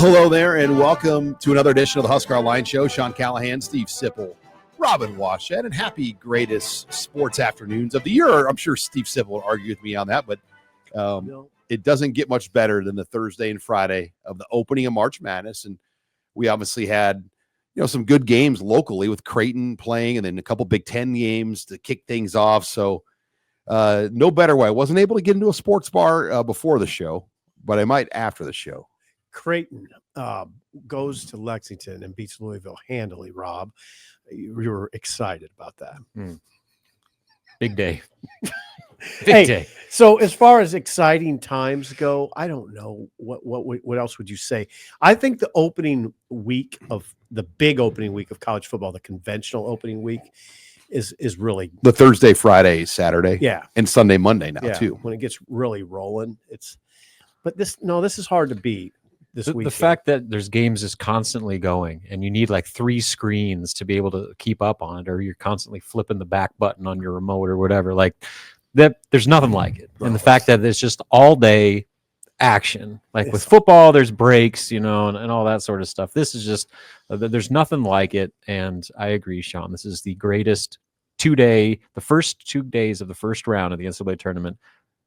Hello there, and welcome to another edition of the HuskerOnline Show. Sean Callahan, Steve Sipple, Robin Washett, and happy greatest sports afternoons of the year. I'm sure Steve Sipple will argue with me on that, but it doesn't get much better than the Thursday and Friday of the opening of March Madness. And we obviously had, some good games locally with Creighton playing, and then a couple Big Ten games to kick things off. So no better way. I wasn't able to get into a sports bar before the show, but I might after the show. Creighton goes to Lexington and beats Louisville handily, Rob. You were excited about that. Big day. Big day. So as far as exciting times go, I don't know what else would you say? I think the big opening week of college football, the conventional opening week, is really the Thursday, Friday, Saturday, and Sunday, Monday now too. When it gets really rolling, this is hard to beat. The fact that there's games is constantly going, and you need like 3 screens to be able to keep up on it, or you're constantly flipping the back button on your remote or whatever, like that, there's nothing like it. And the fact that it's just all day action, like with football, there's breaks, and all that sort of stuff. This is just, there's nothing like it. And I agree, Sean, this is the greatest the first 2 days of the first round of the NCAA tournament.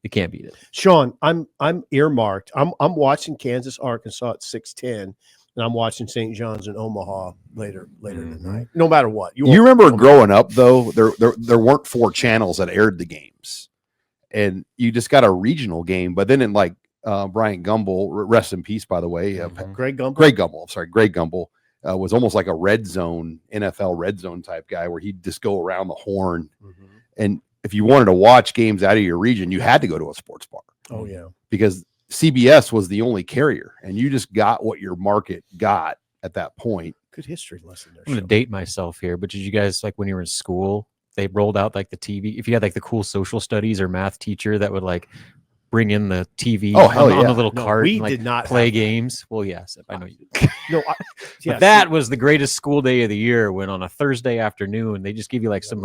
You can't beat it. Sean, I'm earmarked. I'm watching Kansas, Arkansas at 6:10, and I'm watching St. John's in Omaha later tonight. No matter what. You remember growing up though, there weren't 4 channels that aired the games, and you just got a regional game. But then in Bryant Gumbel, rest in peace, by the way, Greg Gumbel. Greg Gumbel was almost like a red zone, NFL red zone type guy, where he'd just go around the horn and. If you wanted to watch games out of your region, you had to go to a sports bar. Oh, yeah. Because CBS was the only carrier, and you just got what your market got at that point. Good history lesson there. I'm going to date myself here, but did you guys, when you were in school, they rolled out the TV? If you had the cool social studies or math teacher that would bring in the TV on the little cart and did not play games? Well, yes, I know you did. But that was the greatest school day of the year, when on a Thursday afternoon, they just give you some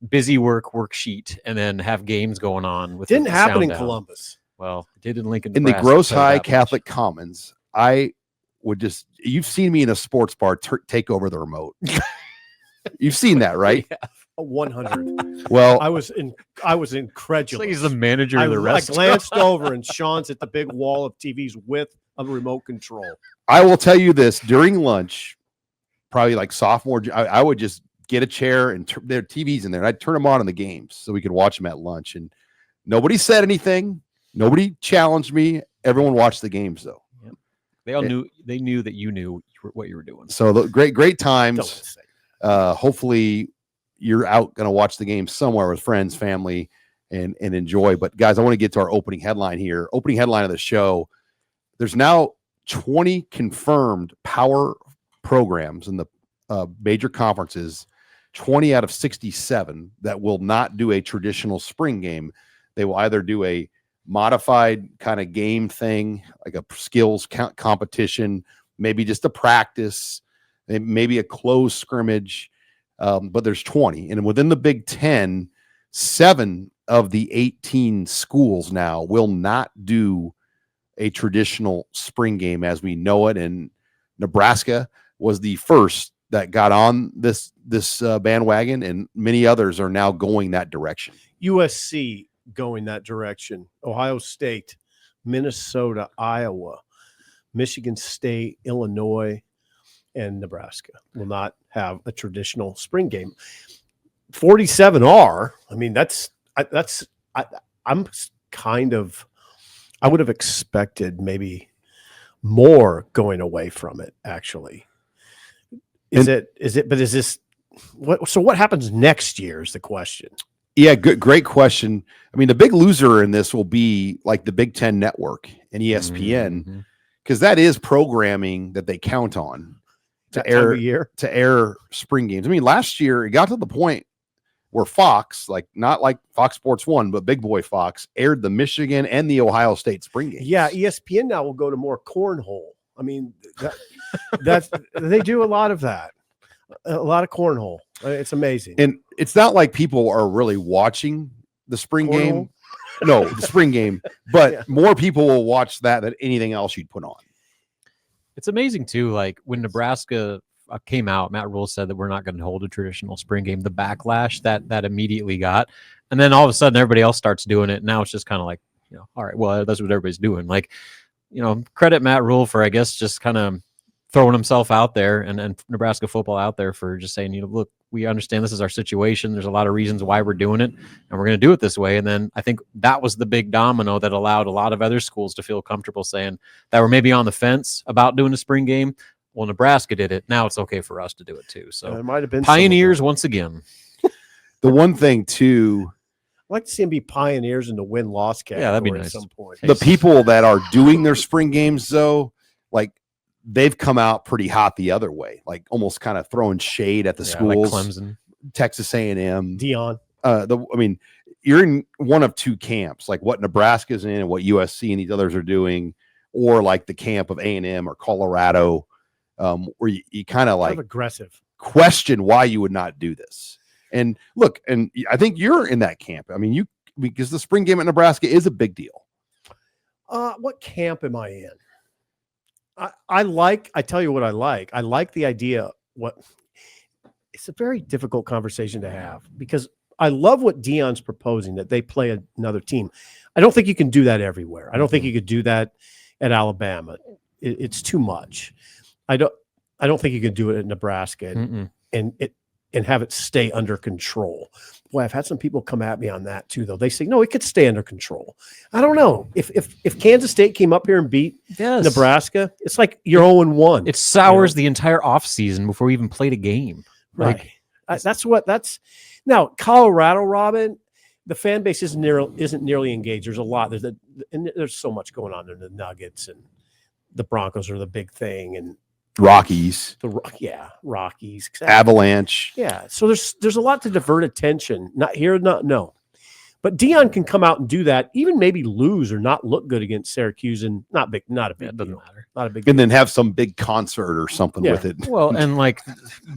busy worksheet and then have games going on. Didn't happen in Columbus. Well, it did in Lincoln, in Nebraska, the Gross High Catholic Commons. I would you've seen me in a sports bar take over the remote. You've seen that, right? Yeah. 100. Well, I was incredulous. He's the manager of the restaurant. I glanced over, and Sean's at the big wall of TVs with a remote control. I will tell you this: during lunch, probably sophomore, I would just get a chair and there are TVs in there. And I'd turn them on in the games so we could watch them at lunch. And nobody said anything. Nobody challenged me. Everyone watched the games though. Yep. They all knew. They knew that you knew what you were doing. So the great times. Hopefully you're out going to watch the game somewhere with friends, family, and enjoy. But guys, I want to get to our opening headline here. Opening headline of the show. There's now 20 confirmed power programs in the major conferences. 20 out of 67 that will not do a traditional spring game. They will either do a modified kind of game thing, like a skills competition, maybe just a practice, maybe a closed scrimmage. But there's 20. And within the Big Ten, 7 of the 18 schools now will not do a traditional spring game as we know it. And Nebraska was the first that got on this bandwagon, and many others are now going that direction. USC going that direction. Ohio State, Minnesota, Iowa, Michigan State, Illinois, and Nebraska will not have a traditional spring game. 47 are. I mean, I would have expected maybe more going away from it, actually. What happens next year is the question. Yeah, great question. I mean, the big loser in this will be the Big Ten Network and ESPN, because that is programming that they count on to air spring games. I mean, last year it got to the point where Fox, not like Fox Sports 1, but Big Boy Fox, aired the Michigan and the Ohio State spring games. Yeah, ESPN now will go to more cornhole. I mean, that's they do a lot of that. A lot of cornhole. It's amazing. And it's not like people are really watching the spring game. No, the spring game. But more people will watch that than anything else you'd put on. It's amazing too. Like when Nebraska came out, Matt Rule said that we're not going to hold a traditional spring game. The backlash that immediately got, and then all of a sudden everybody else starts doing it. Now it's just kind of like, all right, well, that's what everybody's doing. Like, credit Matt Rule for, I guess, just kind of throwing himself out there and Nebraska football out there for just saying, look, we understand this is our situation. There's a lot of reasons why we're doing it, and we're going to do it this way. And then I think that was the big domino that allowed a lot of other schools to feel comfortable saying that were maybe on the fence about doing a spring game. Well, Nebraska did it. Now it's okay for us to do it too. So it might have been pioneers once again. The one thing too, I'd like to see them be pioneers in the win-loss category. Yeah, that'd be nice. At some point. the people that are doing their spring games though, like they've come out pretty hot the other way, like almost kind of throwing shade at the schools. Like Clemson, Texas A&M, Dion. You're in one of two camps, like what Nebraska's in and what USC and these others are doing, or like the camp of A&M or Colorado, where you kind of like aggressive question why you would not do this. And look, and I think you're in that camp. I mean, because the spring game at Nebraska is a big deal. What camp am I in? I tell you what I like. I like the idea. It's a very difficult conversation to have because I love what Dion's proposing, that they play another team. I don't think you can do that everywhere. I don't think you could do that at Alabama. It's too much. I don't think you can do it at Nebraska and have it stay under control. Boy, I've had some people come at me on that too, though. They say, no, it could stay under control. I don't know. If Kansas State came up here and beat Nebraska, it's like you're 0-1. It sours the entire offseason before we even played a game. Right. Now, Colorado, Robin, the fan base isn't nearly engaged. There's a lot. There's so much going on there. The Nuggets and the Broncos are the big thing, and Rockies, Rockies, exactly. Avalanche. Yeah. So there's a lot to divert attention. No. But Dion can come out and do that, even maybe lose or not look good against Syracuse, and not a big deal. Doesn't matter. Not a big And then have some big concert or something with it. Well, and like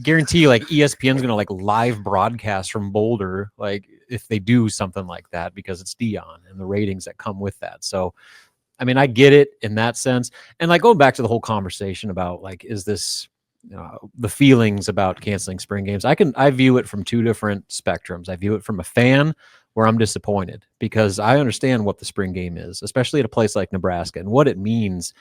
guarantee like ESPN's gonna like live broadcast from Boulder, like if they do something like that, because it's Dion and the ratings that come with that. So I mean, I get it in that sense. And like going back to the whole conversation about like, is this the feelings about canceling spring games? I view it from two different spectrums. I view it from a fan where I'm disappointed because I understand what the spring game is, especially at a place like Nebraska, and what it means,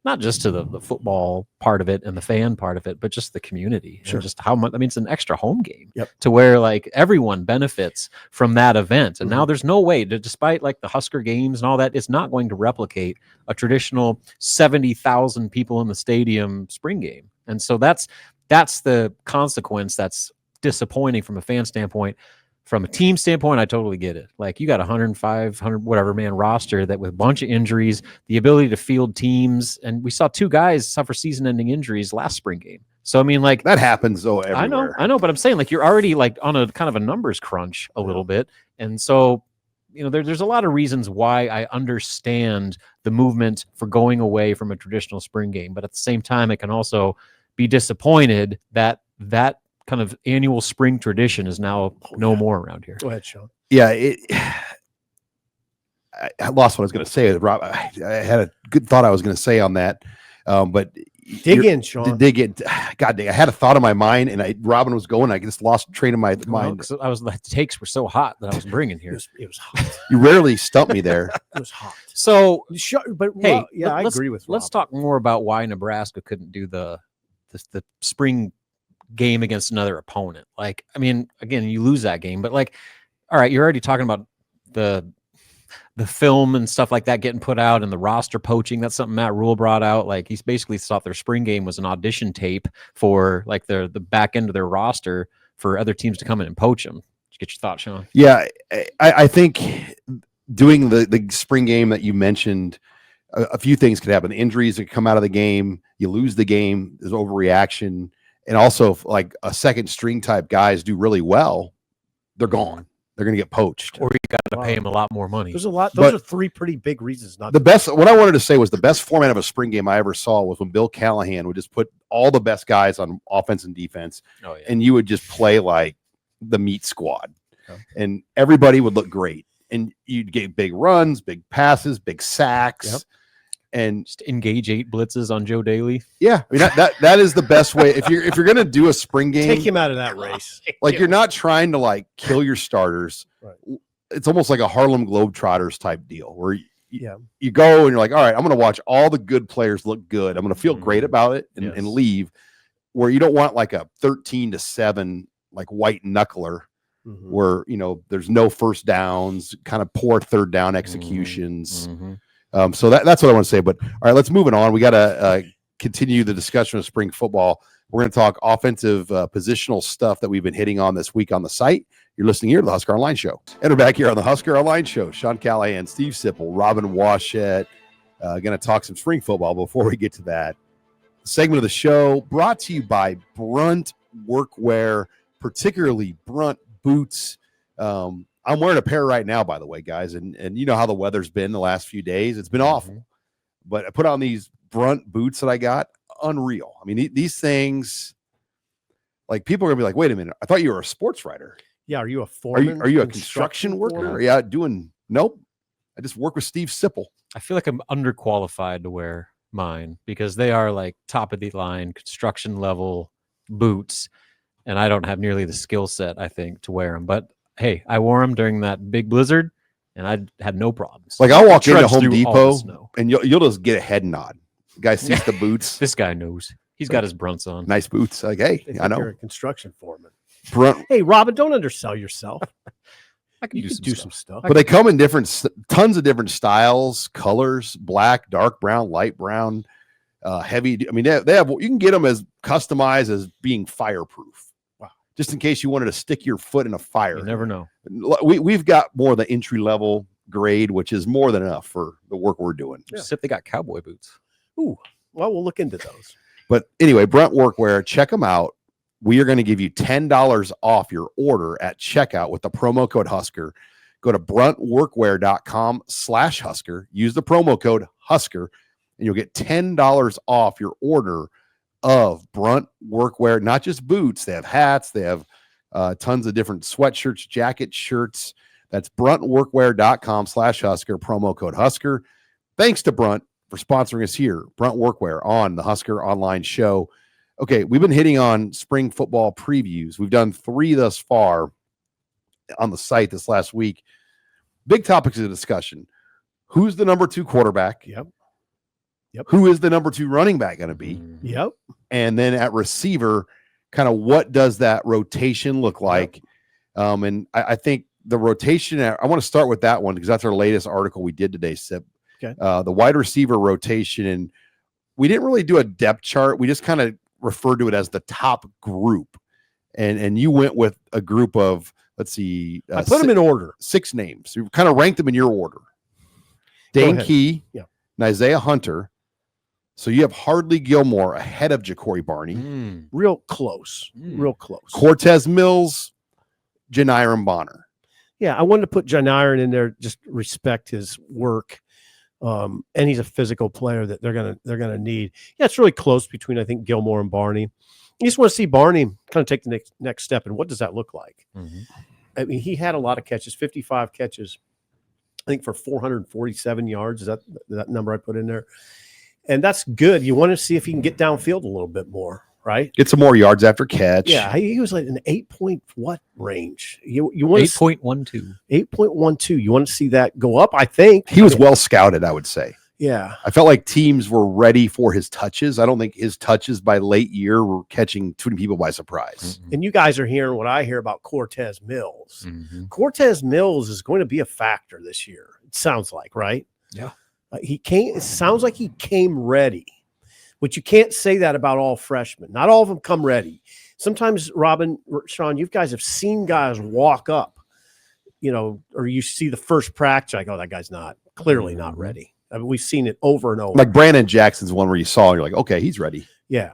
not just to the football part of it and the fan part of it, but just the community. Sure. And just how much, I mean, it's an extra home game Yep. to where like everyone benefits from that event. And now there's no way to, despite like the Husker games and all that, it's not going to replicate a traditional 70,000 people in the stadium spring game. And so that's the consequence that's disappointing from a fan standpoint. From a team standpoint, I totally get it. Like you got 105, 100 whatever man roster that with a bunch of injuries, the ability to field teams, and we saw two guys suffer season-ending injuries last spring game. So I mean, like that happens though everywhere. I know, but I'm saying like you're already like on a kind of a numbers crunch a little bit, and so there's a lot of reasons why I understand the movement for going away from a traditional spring game, but at the same time, I can also be disappointed that kind of annual spring tradition is now no more around here. Go ahead, Sean. Yeah, I lost what I was going to say. Rob, I had a good thought I was going to say on that, but dig in, Sean. Dig in. God dang, I had a thought in my mind, and Robin was going. I just lost train of my mind. The takes were so hot that I was bringing here. It was hot. You rarely stump me there. It was hot. So, but hey, I agree with Rob. Let's talk more about why Nebraska couldn't do the spring game against another opponent. Like, I mean, again, you lose that game, but like, all right, you're already talking about the film and stuff like that getting put out and the roster poaching. That's something Matt Rule brought out. Like, he's basically thought their spring game was an audition tape for like the back end of their roster for other teams to come in and poach them. Did you get your thoughts, Sean? Yeah, I think doing the spring game that you mentioned, a few things could happen. Injuries that come out of the game, you lose the game, there's overreaction. And also, if like a second string type guys do really well, they're gone. They're going to get poached. Or you got to pay them a lot more money. There's a lot. Those are three pretty big reasons. Not the best. What I wanted to say was the best format of a spring game I ever saw was when Bill Callahan would just put all the best guys on offense and defense, and you would just play like the meat squad, and everybody would look great, and you'd get big runs, big passes, big sacks. And Just engage 8 blitzes on Joe Daly. yeah, I mean that is the best way. If you're gonna do a spring game, Take him out of that race. like you're not trying to like kill your starters. Right. It's almost like a Harlem Globetrotters type deal where Yeah. you go and you're like, all right, I'm going to watch all the good players look good. I'm going to feel great about it and, Yes. and leave. Where you don't want like a 13-7 like white knuckler Mhm. where there's no first downs, kind of poor third down executions. So that's what I want to say. But all right, let's move it on. We got to continue the discussion of spring football. We're going to talk offensive positional stuff that we've been hitting on this week on the site. You're listening here to the Husker Online Show. And we're back here on the Husker Online Show. Sean Callahan, Steve Sipple, Robin Washett. Going to talk some spring football before we get to that. Segment of the show brought to you by Brunt Workwear, particularly Brunt boots. I'm wearing a pair right now, by the way, guys. And you know how the weather's been the last few days. It's been awful. But I put on these Brunt boots that I got. Unreal. I mean, these things, like people are going to be like, wait a minute. I thought you were a sports writer. Yeah. Are you a foreman? Are you a construction worker? foreman? Yeah, nope. I just work with Steve Sipple. I feel like I'm underqualified to wear mine because they are like top of the line construction level boots, and I don't have nearly the skill set, I think, to wear them. But hey, I wore them during that big blizzard, and I had no problems. Like I'll walk into Trudged Home through all the Depot snow. and you'll just get a head nod. The guy sees the boots. This guy knows. He's got his Brunts on. Nice boots. Like, hey, They think I know. You're a construction foreman. Brunt, Hey, Robin, don't undersell yourself. I can You can do some stuff. but they come in tons of different styles, colors, black, dark brown, light brown, heavy. I mean, they have, you can get them as customized as being fireproof. Wow. Just in case you wanted to stick your foot in a fire. You never know. We've got more the entry level grade, which is more than enough for the work we're doing. Yeah. Except they got cowboy boots. Ooh, well, we'll look into those. But anyway, Brunt Workwear, check them out. We are going to give you $10 off your order at checkout with the promo code Husker. Go to bruntworkwear.com/Husker. Use the promo code Husker, and you'll get $10 off your order of Brunt Workwear. Not just boots. They have hats. They have tons of different sweatshirts, jacket shirts. That's bruntworkwear.com/Husker, promo code Husker. Thanks to Brunt for sponsoring us here, Brunt Workwear, on the Husker Online Show. Okay, we've been hitting on spring football previews. We've done 3 thus far on the site this last week. Big topics of discussion. Who's the number 2 quarterback? Yep. Who is the number 2 running back going to be? Yep. And then at receiver, kind of what does that rotation look like? And I think the rotation, I want to start with that one because that's our latest article we did today, Sip. Okay. The wide receiver rotation. And we didn't really do a depth chart. We just kind of referred to it as the top group. And you went with a group of, let's see. I put them in order. 6 names. You kind of ranked them in your order. Dane Key, Yeah. and Isaiah Hunter. So you have Hardly Gilmore ahead of Ja'Cory Barney. Real close. Real close. Cortez Mills, Janiron Bonner. Yeah, I wanted to put John Iron in there, just respect his work. And he's a physical player that they're gonna need. Yeah, it's really close between, I think, Gilmore and Barney. You just want to see Barney kind of take the next step, and what does that look like? I mean, he had a lot of catches, 55 catches, I think, for 447 yards. Is that number I put in there? And that's good. You want to see if he can get downfield a little bit more, right? Get some more yards after catch. Yeah, he was like an 8 point what range? You want 8.12. 8.12. You want to see that go up, I think. He was well scouted, I would say. Yeah. I felt like teams were ready for his touches. I don't think his touches by late year were catching too many people by surprise. And you guys are hearing what I hear about Cortez Mills. Cortez Mills is going to be a factor this year. It sounds like, right? Yeah. It sounds like he came ready, but you can't say that about all freshmen. Not all of them come ready. Sometimes, Robin, Sean, you guys have seen guys walk up, or you see the first practice, like, oh, that guy's clearly not ready. I mean, we've seen it over and over. Like Brandon Jackson's one where you saw, and you're like, okay, he's ready. Yeah.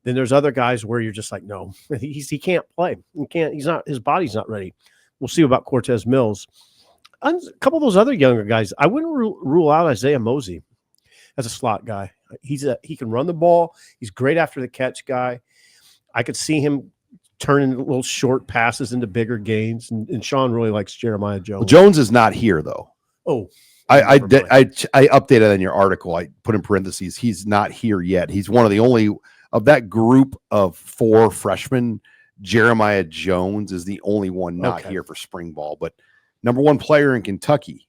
Then there's other guys where you're just like, no, he can't play. His body's not ready. We'll see about Cortez Mills. A couple of those other younger guys, I wouldn't rule out Isaiah Mosey as a slot guy. He can run the ball. He's great after the catch guy. I could see him turning little short passes into bigger gains. And Sean really likes Jeremiah Jones. Well, Jones is not here, though. Oh, I updated in your article. I put in parentheses, he's not here yet. He's one of the only of that group of 4 freshmen. Jeremiah Jones is the only one not here for spring ball, but number 1 player in Kentucky.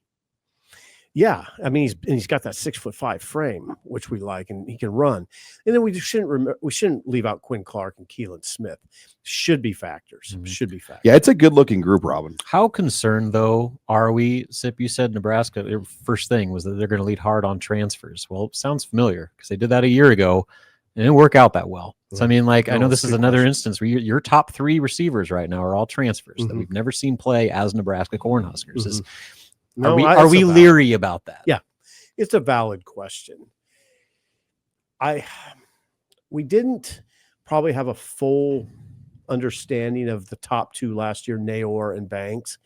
Yeah, I mean he's got that 6'5" frame, which we like, and he can run. And then we shouldn't leave out Quinn Clark and Keelan Smith. Should be factors. Mm-hmm. Should be factors. Yeah, it's a good looking group, Robin. How concerned though are we? Sip, you said Nebraska. Their first thing was that they're going to lead hard on transfers. Well, it sounds familiar because they did that a year ago, and it didn't work out that well. So I mean, like, I know this is another instance where your top 3 receivers right now are all transfers that we've never seen play as Nebraska Cornhuskers. Are we leery about that? Yeah, it's a valid question. We didn't probably have a full understanding of the top 2 last year, Naor and Banks,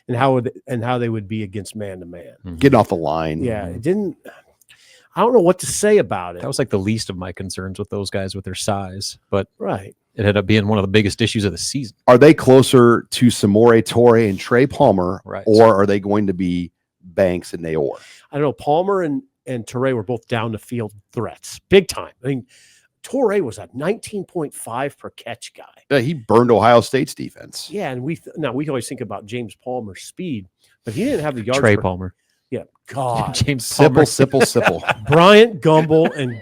and how they would be against man-to-man. Getting off the line. Yeah, it didn't. I don't know what to say about it. That was like the least of my concerns with those guys with their size, but right. It ended up being one of the biggest issues of the season. Are they closer to Samori Torre and Trey Palmer, right, or are they going to be Banks and Naor? I don't know. Palmer and Torre were both down the field threats, big time. I mean, Torre was a 19.5 per catch guy. Yeah, he burned Ohio State's defense. Yeah, and we always think about James Palmer's speed, but he didn't have the yards. Trey Palmer. Yeah, God. James Palmer. Simple. Bryant Gumbel and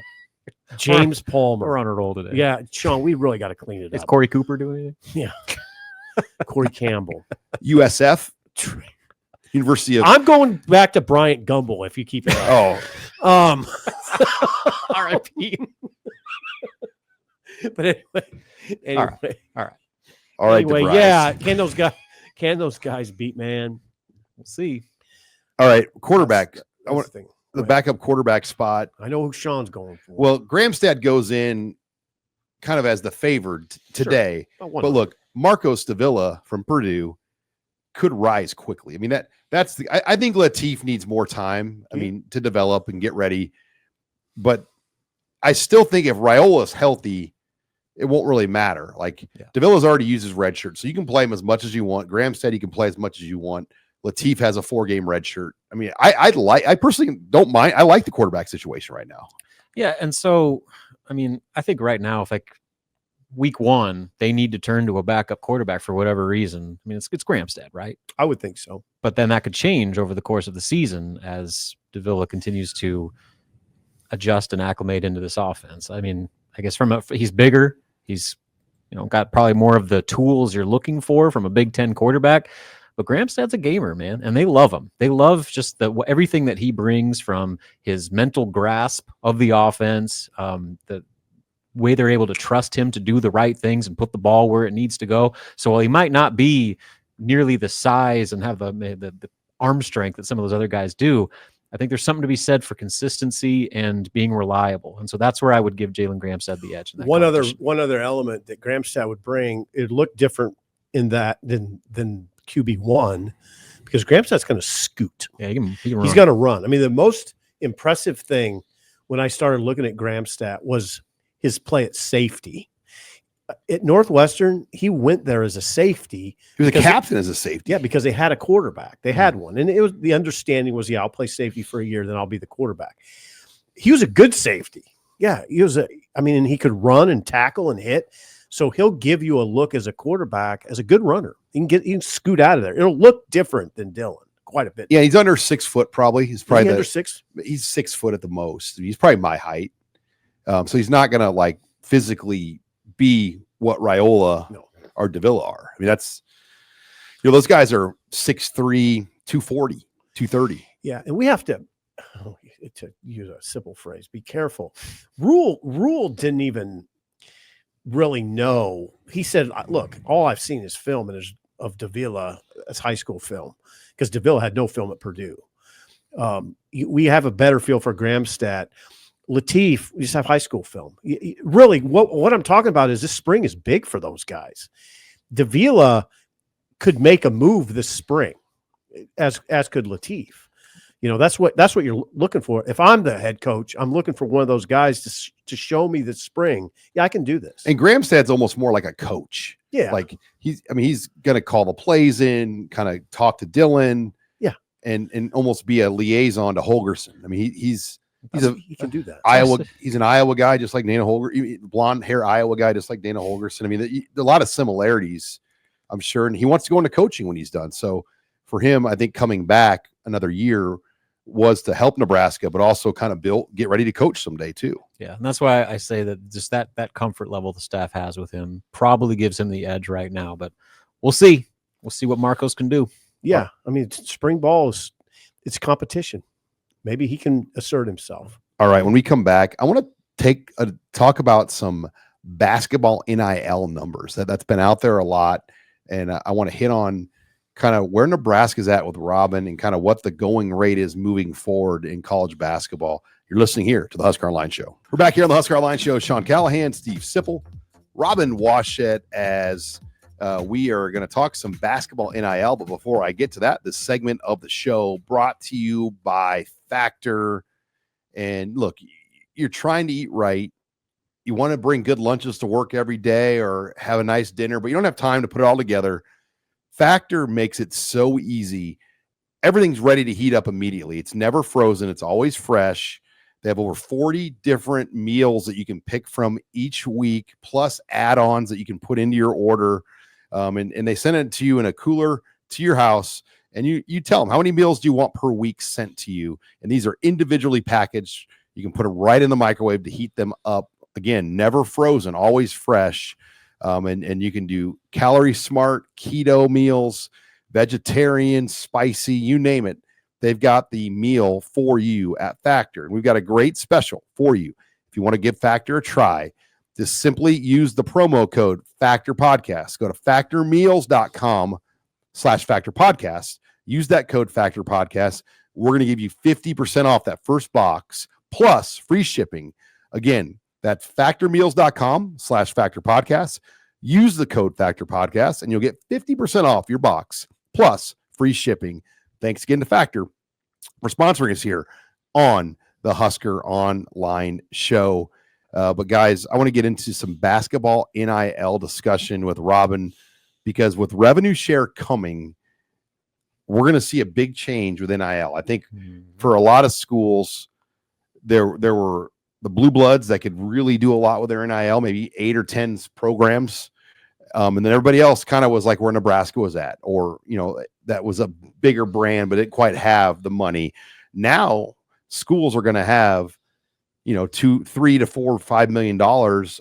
James Palmer. We're on a roll today. Yeah, Sean, we really got to clean it up. Is Corey Cooper doing it? Yeah. Corey Campbell. USF. University of. I'm going back to Bryant Gumbel if you keep it up. R.I.P. But anyway. All right. Anyway, yeah. Can those guys beat man? We'll see. All right, quarterback. That's I want the thing. the backup quarterback spot. I know who Sean's going for. Well, Gramstad goes in kind of as the favored today. Sure. But look, Marcos Davila from Purdue could rise quickly. I mean, that's the I think Latif needs more time, to develop and get ready. But I still think if Raiola's healthy, it won't really matter. Davila's already used his red shirt, so you can play him as much as you want. Gramstad, you can play as much as you want. Latif has a 4-game red shirt. I mean, I personally don't mind. I like the quarterback situation right now. Yeah, and so I think right now, if week 1 they need to turn to a backup quarterback for whatever reason, it's Gramstad, right? I would think so. But then that could change over the course of the season as Davila continues to adjust and acclimate into this offense. I guess he's bigger. He's got probably more of the tools you're looking for from a Big Ten quarterback. But Gramstad's a gamer, man, and they love him. They love just everything that he brings from his mental grasp of the offense, the way they're able to trust him to do the right things and put the ball where it needs to go. So while he might not be nearly the size and have the arm strength that some of those other guys do, I think there's something to be said for consistency and being reliable. And so that's where I would give Jalen Gramstad the edge. One other element that Gramstad would bring, it looked different in that than QB1, because Gramstad's going to scoot. Yeah, he can run. He's going to run. The most impressive thing when I started looking at Gramstad was his play at safety. At Northwestern, he went there as a safety. He was a captain as a safety. Yeah, because they had a quarterback. They had one. And the understanding was, I'll play safety for a year, then I'll be the quarterback. He was a good safety. Yeah, and he could run and tackle and hit. So he'll give you a look as a quarterback, as a good runner. He can scoot out of there. It'll look different than Dylan quite a bit. Yeah, he's under 6 foot probably. He's probably under 6. He's 6 foot at the most. He's probably my height. So he's not going to physically be what Raiola or Davila are. That's those guys are 6'3", 240, 230. Yeah, and we have to use a simple phrase, be careful. Rule didn't even really know. He said, look, all I've seen is film and is of Davila as high school film, because Davila had no film at Purdue. We have a better feel for Gramstad. Latif, we just have high school film. Really, what I'm talking about is this spring is big for those guys. Davila could make a move this spring, as could Latif. That's what you're looking for. If I'm the head coach, I'm looking for one of those guys to show me this spring, I can do this. And Gramstad's almost more like a coach. Yeah. He's going to call the plays in, kind of talk to Dylan. Yeah. and almost be a liaison to Holgerson. I mean, he can do that. Iowa. He's an Iowa guy, just like Dana Holger, blonde hair Iowa guy, just like Dana Holgerson. I mean, a lot of similarities, I'm sure. And he wants to go into coaching when he's done. So for him, I think coming back another year was to help Nebraska, but also kind of get ready to coach someday too. Yeah, and that's why I say that just that comfort level the staff has with him probably gives him the edge right now. But we'll see. We'll see what Marcos can do. Yeah, I mean, spring ball it's competition. Maybe he can assert himself. All right, when we come back, I want to talk about some basketball NIL numbers that's been out there a lot, and I want to hit on kind of where Nebraska's at with Robin and kind of what the going rate is moving forward in college basketball. You're listening here to the HuskerOnline Show. We're back here on the HuskerOnline Show. Sean Callahan, Steve Sipple, Robin Washett, as we are going to talk some basketball NIL. But before I get to that, this segment of the show brought to you by Factor. And look, you're trying to eat right. You want to bring good lunches to work every day or have a nice dinner, but you don't have time to put it all together. Factor makes it so easy. Everything's ready to heat up immediately. It's never frozen. It's always fresh. They have over 40 different meals that you can pick from each week, plus add-ons that you can put into your order. And they send it to you in a cooler to your house. And you tell them, how many meals do you want per week sent to you? And these are individually packaged. You can put them right in the microwave to heat them up. Again, never frozen, always fresh. And you can do calorie smart, keto meals, vegetarian, spicy, you name it. They've got the meal for you at Factor. And we've got a great special for you. If you want to give Factor a try, just simply use the promo code Factor Podcast. Go to factormeals.com/Factor Podcast. Use that code Factor Podcast. We're going to give you 50% off that first box plus free shipping. Again, that's factormeals.com/Factor Podcast. Use the code Factor Podcast and you'll get 50% off your box plus free shipping. Thanks again to Factor for sponsoring us here on the Husker Online Show. But guys, I want to get into some basketball NIL discussion with Robin, because with revenue share coming, we're going to see a big change with NIL. I think for a lot of schools, there were the blue bloods that could really do a lot with their NIL, maybe 8 or 10 programs. And then everybody else kind of was like where Nebraska was at, or, that was a bigger brand, but didn't quite have the money. Now schools are going to have, $2, $3 to $4, $5 million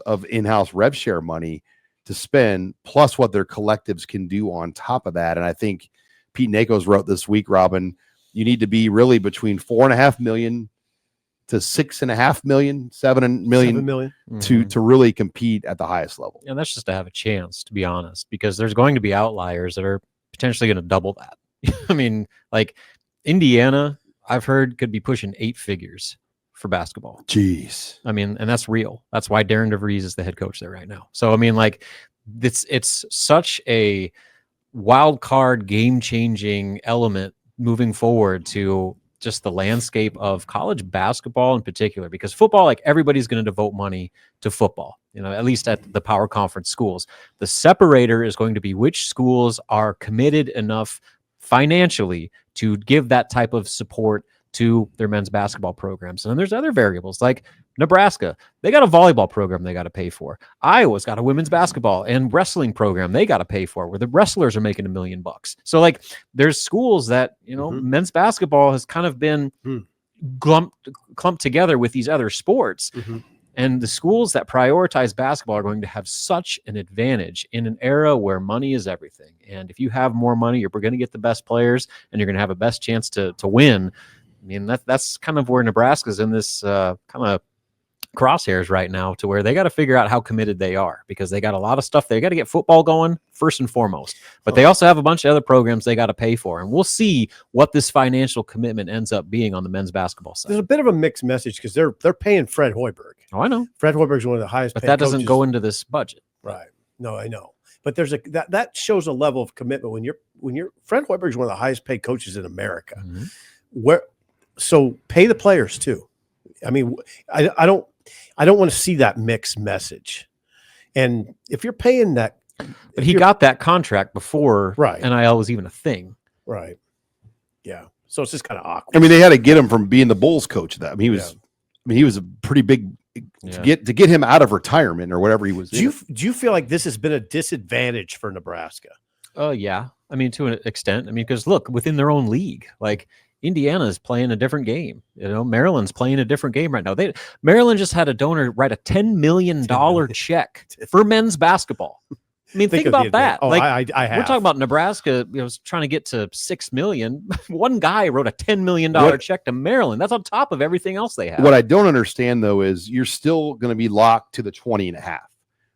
of in-house rev share money to spend, plus what their collectives can do on top of that. And I think Pete Nakos wrote this week, Robin, you need to be really between $4.5 million to $6.5 million, $7 million to really compete at the highest level. And that's just to have a chance, to be honest, because there's going to be outliers that are potentially going to double that. I mean, like Indiana, I've heard could be pushing 8 figures for basketball. Jeez. I mean, and that's real. That's why Darren DeVries is the head coach there right now. So, I mean, like it's such a wild card, game-changing element moving forward to just the landscape of college basketball in particular, because football, like everybody's going to devote money to football, at least at the power conference schools. The separator is going to be which schools are committed enough financially to give that type of support to their men's basketball programs. And then there's other variables like Nebraska. They got a volleyball program they got to pay for. Iowa's got a women's basketball and wrestling program they got to pay for, where the wrestlers are making $1 million. So like there's schools that, men's basketball has kind of been clumped together with these other sports. And the schools that prioritize basketball are going to have such an advantage in an era where money is everything. And if you have more money, you're going to get the best players and you're going to have a best chance to win. I mean, that's kind of where Nebraska's in this kind of crosshairs right now, to where they got to figure out how committed they are, because they got a lot of stuff. They got to get football going first and foremost, but they also have a bunch of other programs they got to pay for. And we'll see what this financial commitment ends up being on the men's basketball side. There's a bit of a mixed message because they're paying Fred Hoiberg. Oh, I know. Fred Hoiberg is one of the highest but paid that doesn't coaches. go into this budget. Right. No, I know. But there's that shows a level of commitment when you're Fred Hoiberg is one of the highest paid coaches in America. So pay the players too. I mean, I don't want to see that mixed message. And if you're paying that, but he got that contract before NIL was even a thing. Right. Yeah. So it's just kind of awkward. I mean, they had to get him from being the Bulls coach. That he was. Yeah. I mean, he was a pretty big to get him out of retirement or whatever he was. Do you feel like this has been a disadvantage for Nebraska? Yeah. I mean, to an extent. I mean, because look, within their own league, like Indiana is playing a different game. You know, Maryland's playing a different game right now. Maryland just had a donor write a $10 million check for men's basketball. I mean, think about that. Oh, like, I have. We're talking about Nebraska, trying to get to $6 million. One guy wrote a $10 million check to Maryland. That's on top of everything else they have. What I don't understand, though, is you're still going to be locked to the 20.5.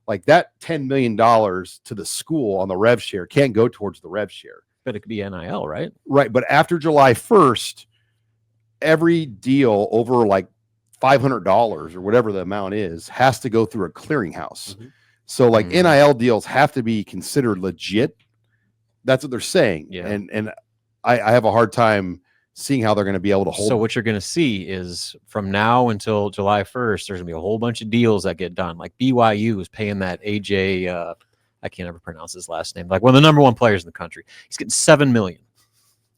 Like that $10 million to the school on the rev share can't go towards the rev share. But it could be NIL, right? Right. But after July 1st, every deal over like $500 or whatever the amount is has to go through a clearinghouse. Mm-hmm. So like NIL deals have to be considered legit. That's what they're saying. Yeah. And I have a hard time seeing how they're going to be able to hold. So what you're going to see is from now until July 1st, there's going to be a whole bunch of deals that get done. Like BYU is paying that AJ, I can't ever pronounce his last name, like one of the number one players in the country. He's getting $7 million.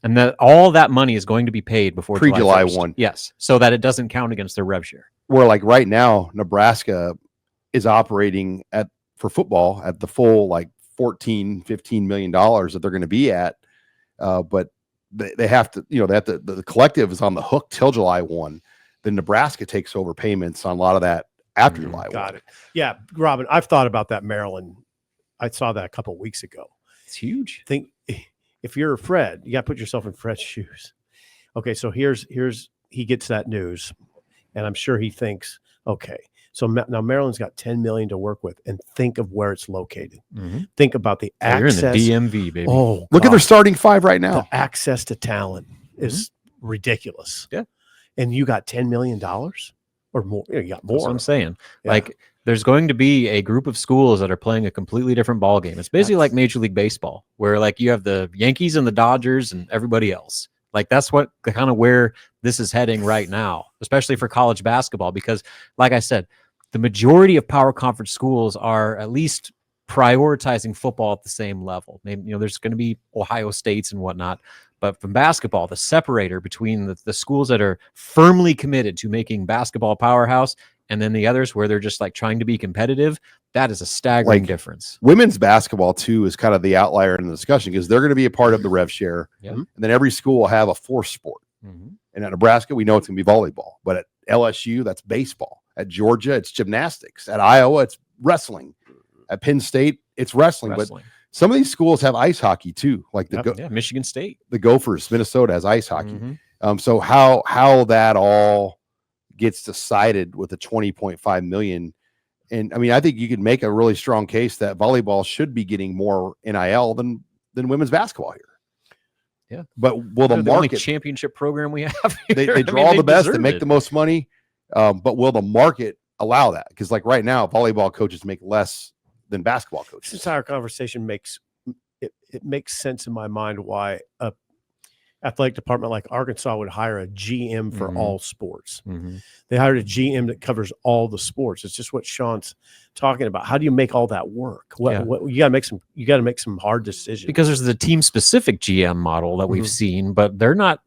And that all that money is going to be paid before pre-July 1. Yes. So that it doesn't count against their rev share. Where like right now, Nebraska is operating for football at the full like $14-15 million that they're going to be at. But they have to, the collective is on the hook till July 1. Then Nebraska takes over payments on a lot of that after July 1. Got it. Yeah, Robin, I've thought about that Maryland. I saw that a couple of weeks ago. It's huge. Think if you're Fred, you got to put yourself in Fred's shoes. Okay, so here's he gets that news, and I'm sure he thinks, okay, so now Maryland's got $10 million to work with, and think of where it's located. Mm-hmm. Think about the access. You're in the DMV, baby. Oh, look at their starting five right now. The access to talent is ridiculous. Yeah, and you got $10 million or more. You got more. That's what I'm saying. Yeah. Like, there's going to be a group of schools that are playing a completely different ball game. It's basically like Major League Baseball, where like you have the Yankees and the Dodgers and everybody else. Like that's what kind of where this is heading right now, especially for college basketball, because like I said, the majority of power conference schools are at least prioritizing football at the same level. Maybe, there's going to be Ohio States and whatnot, but from basketball, the separator between the schools that are firmly committed to making basketball a powerhouse and then the others where they're just like trying to be competitive, that is a staggering difference. Women's basketball too is kind of the outlier in the discussion because they're going to be a part of the rev share. Yep. And then every school will have a fourth sport. Mm-hmm. And at Nebraska, we know it's going to be volleyball, but at LSU, that's baseball. At Georgia, it's gymnastics. At Iowa, it's wrestling. At Penn State, it's wrestling. But some of these schools have ice hockey too, like Michigan State, the Gophers. Minnesota has ice hockey. Mm-hmm. So how that all gets decided with the $20.5 million, and I mean, I think you could make a really strong case that volleyball should be getting more NIL than women's basketball here. Yeah, but will the market only championship program we have? They draw the best, they make the most money. But will the market allow that? Because like right now, volleyball coaches make less than basketball coaches. This entire conversation makes sense in my mind why a athletic department like Arkansas would hire a GM for all sports. Mm-hmm. They hired a GM that covers all the sports. It's just what Sean's talking about. How do you make all that work? You got to make some hard decisions. Because there's the team specific GM model that we've seen, but they're not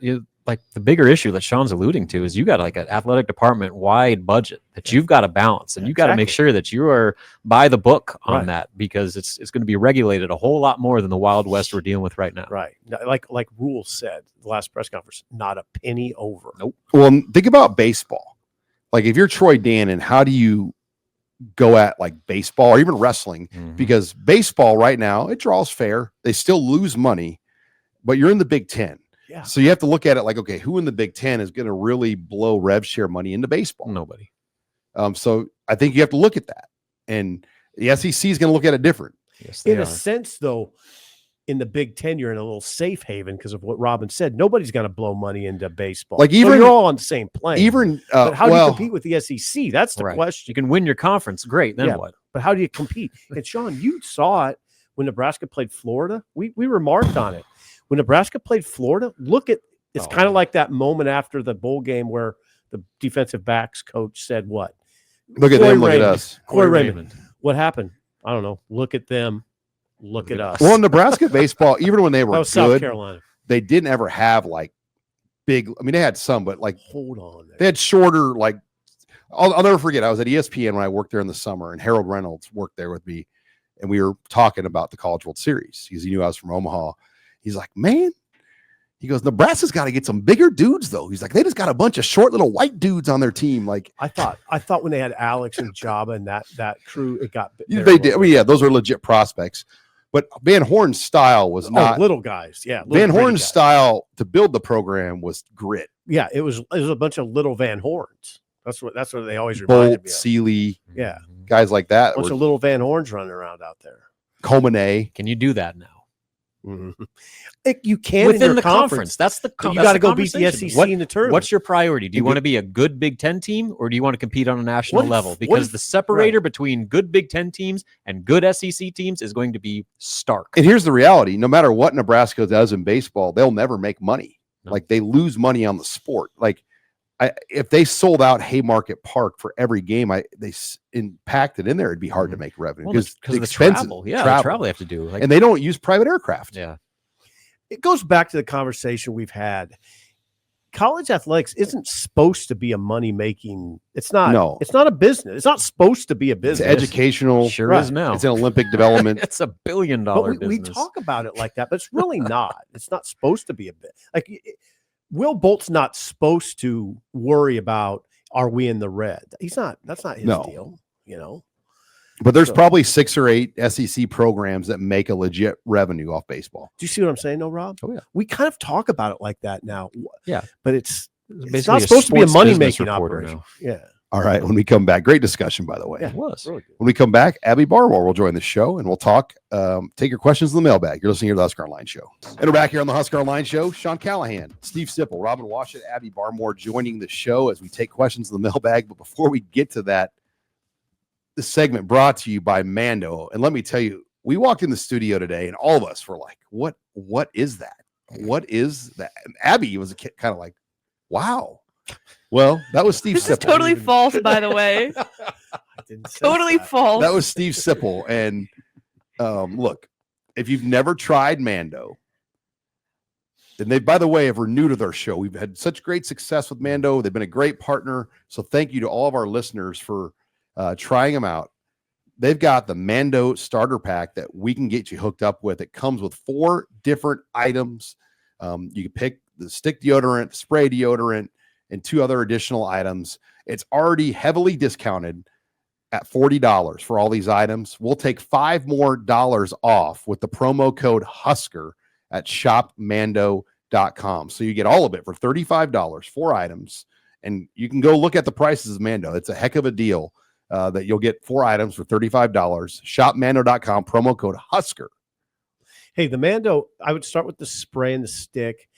like the bigger issue that Sean's alluding to is you got like an athletic department wide budget that you've got to balance, and you got to make sure that you are by the book on that, because it's going to be regulated a whole lot more than the Wild West we're dealing with right now. Right. Like Rule said, the last press conference, not a penny over. Nope. Well, think about baseball. Like if you're Troy Dannon, how do you go at like baseball or even wrestling? Because baseball right now, it draws fair. They still lose money, but you're in the Big Ten. Yeah. So you have to look at it like, okay, who in the Big Ten is going to really blow rev share money into baseball? Nobody. So I think you have to look at that. And the SEC is going to look at it different. Yes, in a sense, though, in the Big Ten, you're in a little safe haven because of what Robin said. Nobody's going to blow money into baseball. Like so you're all on the same plane. But how do you compete with the SEC? That's the question. You can win your conference. Great. Then what? But how do you compete? And Sean, you saw it when Nebraska played Florida. We remarked on it. When Nebraska played Florida, it's kind of like that moment after the bowl game where the defensive backs coach said what? Look at them, look at us. Corey Raymond. What happened? I don't know. Look at them. Look at us. Well, Nebraska baseball, even when they were good, South Carolina, they didn't ever have like big. I mean, they had some, but like Hold on. they had shorter. Like I'll never forget. I was at ESPN when I worked there in the summer, and Harold Reynolds worked there with me, and we were talking about the College World Series because he knew I was from Omaha. He's like, man. He goes, Nebraska's got to get some bigger dudes, though. He's like, they just got a bunch of short little white dudes on their team. Like I thought when they had Alex and Jabba and that crew, it got they did. I mean, yeah, those are legit prospects. But Van Horn's style was not little guys. Yeah, Van Horn's style to build the program was grit. Yeah, it was a bunch of little Van Horns. That's what they always reminded me of. Seeley, yeah, guys like that. A bunch of little Van Horns running around out there. Colmane. Can you do that now? Mm-hmm. You can within in the conference. That's the you got to go beat the SEC in the tournament. What's your priority? Do you want to be a good Big Ten team, or do you want to compete on a national level? Because the separator between good Big Ten teams and good SEC teams is going to be stark. And here's the reality: no matter what Nebraska does in baseball, they'll never make money. No. Like they lose money on the sport. Like if they sold out Haymarket Park for every game, they packed it in there, it'd be hard to make revenue because of the travel. Yeah, the travel they have to do. And they don't use private aircraft. Yeah. It goes back to the conversation we've had. College athletics isn't supposed to be a money-making. It's not. No. It's not a business. It's not supposed to be a business. It's educational. Sure is now. It's an Olympic development. It's $1 billion business. We talk about it like that, but it's really not. It's not supposed to be a bit. Like Will Bolt's not supposed to worry about, are we in the red? He's not. That's not his deal, you know. But there's probably 6 or 8 SEC programs that make a legit revenue off baseball. Do you see what I'm saying, though, Rob? Oh, yeah. We kind of talk about it like that now. Yeah. But it's not supposed to be a money-making operation. Now. Yeah. All right. When we come back, great discussion, by the way. Yeah, it was. Really good. When we come back, Abby Barwell will join the show, and we'll talk, take your questions in the mailbag. You're listening to the Husker Online Show. And we're back here on the Husker Online Show. Sean Callahan, Steve Sipple, Robin Washut, Abby Barmore joining the show as we take questions in the mailbag. But before we get to that, this segment brought to you by Mando. And let me tell you, we walked in the studio today and all of us were like, what is that? What is that? And Abby was kind of like, wow. Well, that was Steve Sipple. This is totally false, by the way. Totally false. That was Steve Sipple. And look, if you've never tried Mando, and they, by the way, if we're new to their show, we've had such great success with Mando. They've been a great partner. So thank you to all of our listeners for trying them out. They've got the Mando starter pack that we can get you hooked up with. It comes with 4 different items. You can pick the stick deodorant, spray deodorant, and 2 other additional items. It's already heavily discounted at $40 for all these items. We'll take $5 more off with the promo code Husker at shopmando.com. So you get all of it for $35, 4 items, and you can go look at the prices of Mando. It's a heck of a deal. That you'll get 4 items for $35. Shopmando.com, promo code Husker. Hey, the Mando, I would start with the spray and the stick,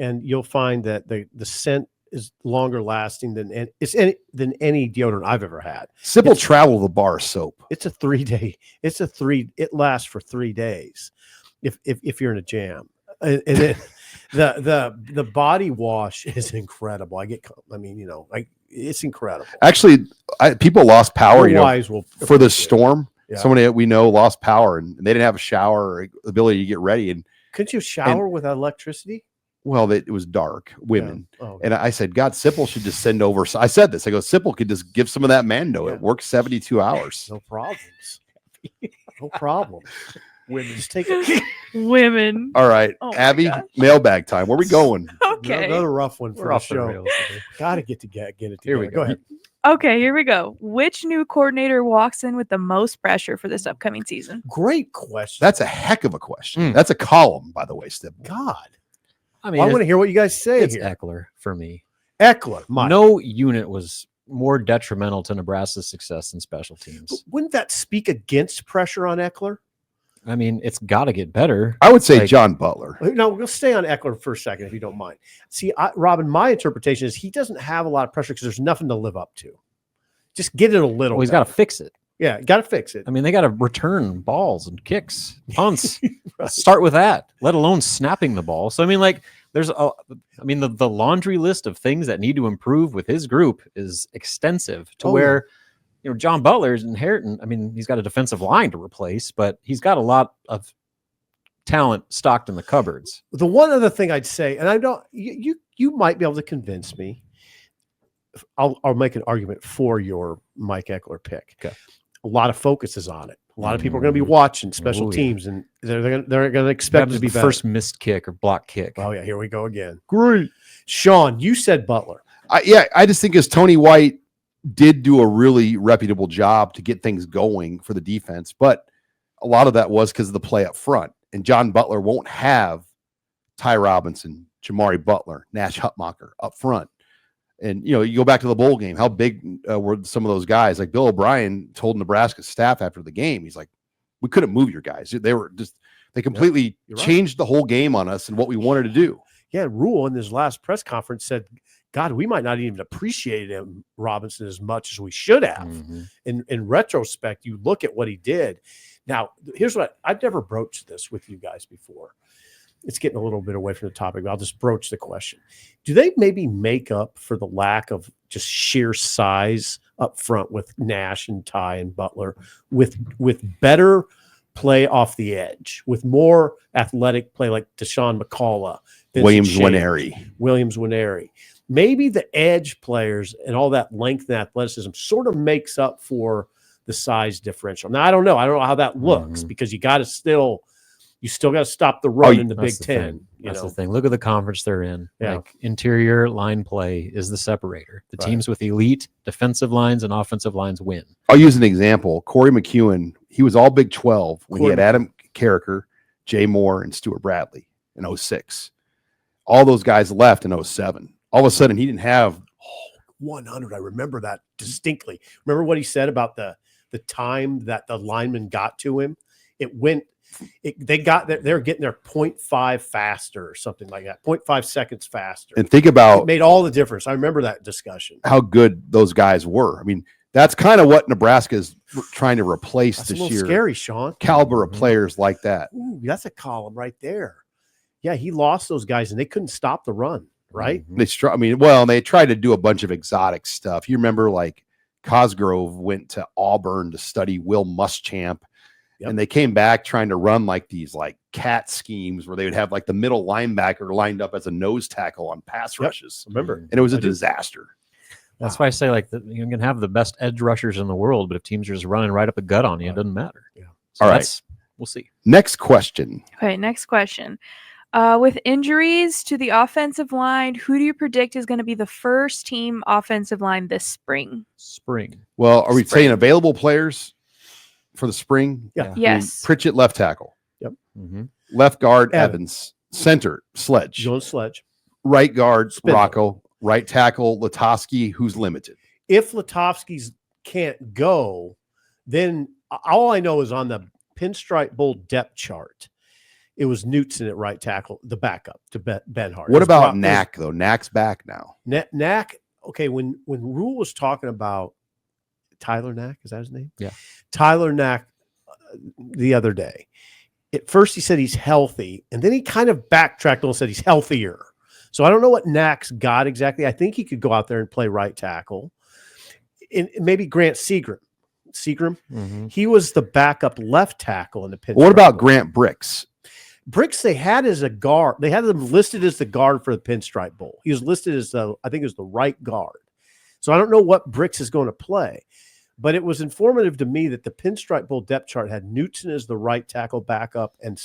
and you'll find that the scent is longer lasting than any deodorant I've ever had. Simple Travel the bar soap. It's a 3-day. It lasts for 3 days if you're in a jam. And then the body wash is incredible. It's incredible. Actually, people lost power, for the storm. Yeah. Somebody that we know lost power, and they didn't have a shower or ability to get ready. And couldn't you shower with electricity? Well, it was dark, women. Yeah. Oh, and I said, God, Sipple should just send over. I said this. I go, Sipple could just give some of that Mando. Yeah. It works 72 hours. No problems. No problem. Women, just take it. Women. All right, Abby, mailbag time. Where are we going? Okay. Another rough one for the show. Got to get it together. Here we go. Go ahead. Okay, here we go. Which new coordinator walks in with the most pressure for this upcoming season? Great question. That's a heck of a question. That's a column, by the way, Stip. God. I mean, I want to hear what you guys say it's here. Eckler for me. Eckler. No unit was more detrimental to Nebraska's success than special teams. But wouldn't that speak against pressure on Eckler? I mean, it's got to get better. I would say John Butler. No, we'll stay on Eckler for a second, if you don't mind. See, Robin, my interpretation is he doesn't have a lot of pressure because there's nothing to live up to. Just get it a little. Well, he's got to fix it. Yeah, got to fix it. I mean, they got to return balls and kicks, punts. Right. Start with that, let alone snapping the ball. So, I mean, the laundry list of things that need to improve with his group is extensive to where, John Butler's inheriting. I mean, he's got a defensive line to replace, but he's got a lot of talent stocked in the cupboards. The one other thing I'd say, and I don't, you you might be able to convince me. I'll make an argument for your Mike Eckler pick. Okay. A lot of focus is on it. A lot of people are going to be watching special teams, and they're going to expect to be the better. first missed kick or block kick. Oh yeah, here we go again. Great. Sean, you said Butler. I just think as Tony White did do a really reputable job to get things going for the defense, but a lot of that was because of the play up front. And John Butler won't have Ty Robinson, Jamari Butler, Nash Hutmacher up front. And, you go back to the bowl game, how big were some of those guys? Like Bill O'Brien told Nebraska staff after the game, he's like, we couldn't move your guys. They completely changed the whole game on us and what we wanted to do. Yeah, Rule in his last press conference said, God, we might not even appreciate him, Robinson, as much as we should have. Mm-hmm. In retrospect, you look at what he did. Now, here's what I've never broached this with you guys before. It's getting a little bit away from the topic, but I'll just broach the question. Do they maybe make up for the lack of just sheer size up front with Nash and Ty and Butler with better play off the edge, with more athletic play like Deshaun McCullough, Williams Winery? Maybe the edge players and all that length and athleticism sort of makes up for the size differential. Now, I don't know how that looks because you still got to stop the run in the Big Ten. That's the thing. Look at the conference they're in. Yeah. Like interior line play is the separator. The teams with elite defensive lines and offensive lines win. I'll use an example. Corey McEwen, he was all Big 12 when he had Adam Carricker, Jay Moore, and Stuart Bradley in 06. All those guys left in 07. All of a sudden, he didn't have 100. I remember that distinctly. Remember what he said about the time that the lineman got to him? They were getting their 0.5 faster or something like that, 0.5 seconds faster. And think about it made all the difference. I remember that discussion. How good those guys were. I mean, that's kind of what Nebraska is trying to replace that's this a little year. Scary, Sean. Caliber of players like that. Ooh, that's a column right there. Yeah, he lost those guys and they couldn't stop the run, right? They tried to do a bunch of exotic stuff. You remember like Cosgrove went to Auburn to study Will Muschamp. Yep. And they came back trying to run like these like cat schemes where they would have like the middle linebacker lined up as a nose tackle on pass rushes. Remember? And it was a disaster. That's why I say like you can have the best edge rushers in the world, but if teams are just running right up the gut on you, it doesn't matter. Yeah. So all right. We'll see. Next question. Okay, next question. With injuries to the offensive line, who do you predict is going to be the first team offensive line this spring? Well, are we saying available players for the spring? Yeah. Yes. Pritchett, left tackle. Yep. Mm-hmm. Left guard, Evans. Center, Sledge. Jones Sledge. Right guard, Spindler. Rocco. Right tackle, Latowski, who's limited. If Latowski's can't go, then all I know is on the Pinstripe Bowl depth chart, it was Knutson at right tackle, the backup to Benhart. What about Knack, though? Knack's back now. Knack, okay, when Rule was talking about Tyler Knack, is that his name? Yeah. Tyler Knack the other day. At first he said he's healthy, and then he kind of backtracked and said he's healthier. So I don't know what Knack's got exactly. I think he could go out there and play right tackle. And maybe Grant Seagram. Mm-hmm. He was the backup left tackle in the Pinstripe. What about Grant Bricks? Bricks they had as a guard. They had him listed as the guard for the Pinstripe Bowl. He was listed as I think it was the right guard. So I don't know what Bricks is going to play. But it was informative to me that the Pinstripe Bowl depth chart had Knutson as the right tackle backup and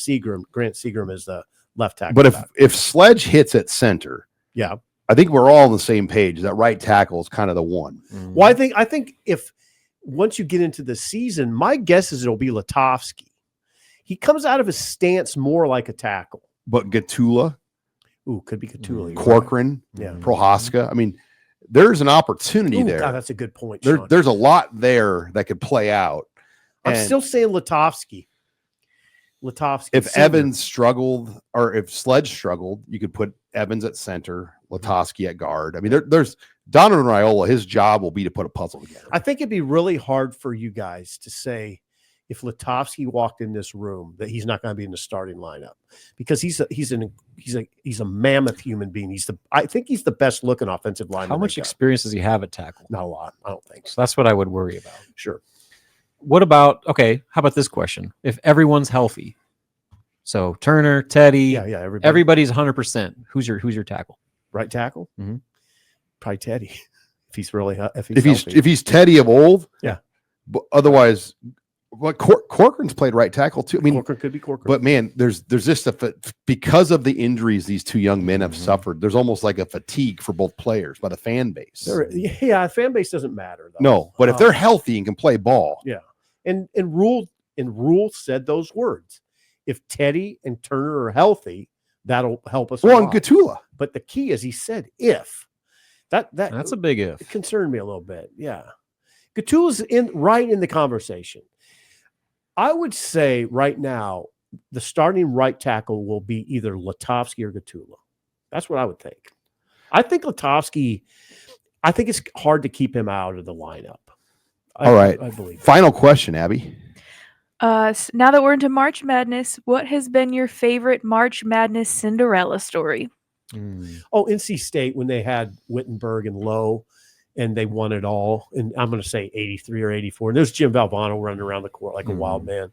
Grant Seagram as the left tackle. But if Sledge hits at center, yeah, I think we're all on the same page. That right tackle is kind of the one. Mm-hmm. Well, I think if once you get into the season, my guess is it'll be Latowski. He comes out of his stance more like a tackle. But Gatula, could be Gatula. Corcoran, Yeah. Prohaska. I mean, there's an opportunity there. God, that's a good point. There's a lot there that could play out. I'm still saying Latowski. If Evans struggled or if Sledge struggled, you could put Evans at center, Latowski at guard. I mean, there's Donovan Raiola. His job will be to put a puzzle together. I think it'd be really hard for you guys to say if Latowski walked in this room that he's not going to be in the starting lineup because he's a mammoth human being. I think he's the best looking offensive lineman. How much experience does he have at tackle? Not a lot. I don't think so. So that's what I would worry about. Sure. What about, how about this question? If everyone's healthy, so Turner, Teddy, yeah, everybody's 100%, who's your tackle? Right tackle? Mhm. Probably Teddy. If he's really If healthy. he's Teddy of old, Yeah. But otherwise, but Corcoran's played right tackle too. I mean, Corcoran could be Corcoran. but man, there's just because of the injuries these two young men have Mhm. suffered. There's almost like a fatigue for both players by the fan base. Yeah, fan base doesn't matter though. No, but if they're healthy and can play ball, and Rule said those words. If Teddy and Turner are healthy, that'll help us. well, and Gatula. But the key is he said if. That's a big if. It concerned me a little bit. Yeah. Gatula's right in the conversation. I would say right now, the starting right tackle will be either Latovsky or Gatula. That's what I would think. I think Latovsky, I think it's hard to keep him out of the lineup. All right. I believe. Final question, Abby. Now that we're into March Madness, what has been your favorite March Madness Cinderella story? Oh, NC State when they had Wittenberg and Lowe and they won it all. And I'm going to say 83 or 84. And there's Jim Valvano running around the court like a wild man.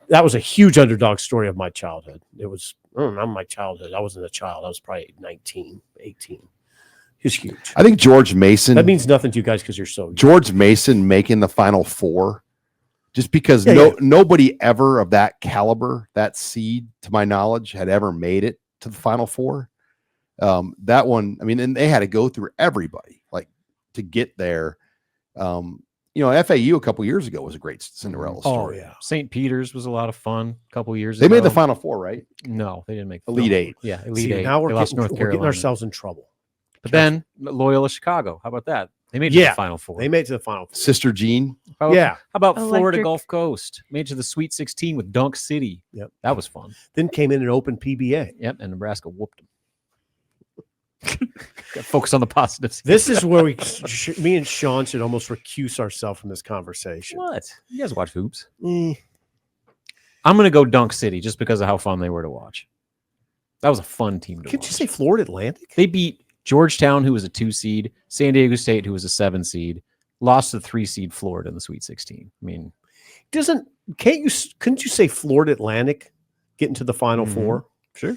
That was a huge underdog story of my childhood. It was not my childhood. I wasn't a child. I was probably 19, 18. He was huge. I think George Mason. That means nothing to you guys because you're so young. George Mason making the Final Four, just because nobody ever of that caliber, that seed, to my knowledge, had ever made it to the Final Four. That one, I mean, and they had to go through everybody like to get there. FAU a couple years ago was a great Cinderella story. Oh yeah, St. Peter's was a lot of fun a couple years ago. They made the Final Four, right? No, they didn't make the Elite Eight. Yeah, Elite Eight. Now we're They lost getting, North we're getting Carolina. ourselves in trouble. But then Loyola Chicago. How about that? They made it to the Final Four. They made it to the Final Four. Sister Jean. How about Florida Electric. Gulf Coast? Made it to the Sweet 16 with Dunk City. Yep. That was fun. Then came in and opened PBA. Yep, and Nebraska whooped them. Focus on the positives. This is where me and Sean should almost recuse ourselves from this conversation. What? You guys watch hoops? Eh. I'm going to go Dunk City just because of how fun they were to watch. That was a fun team to Can't watch. you say Florida Atlantic? They beat Georgetown, who was a 2 seed, San Diego State, who was a 7 seed, lost to 3 seed Florida in the Sweet 16. I mean, couldn't you say Florida Atlantic getting to the Final Four? Sure.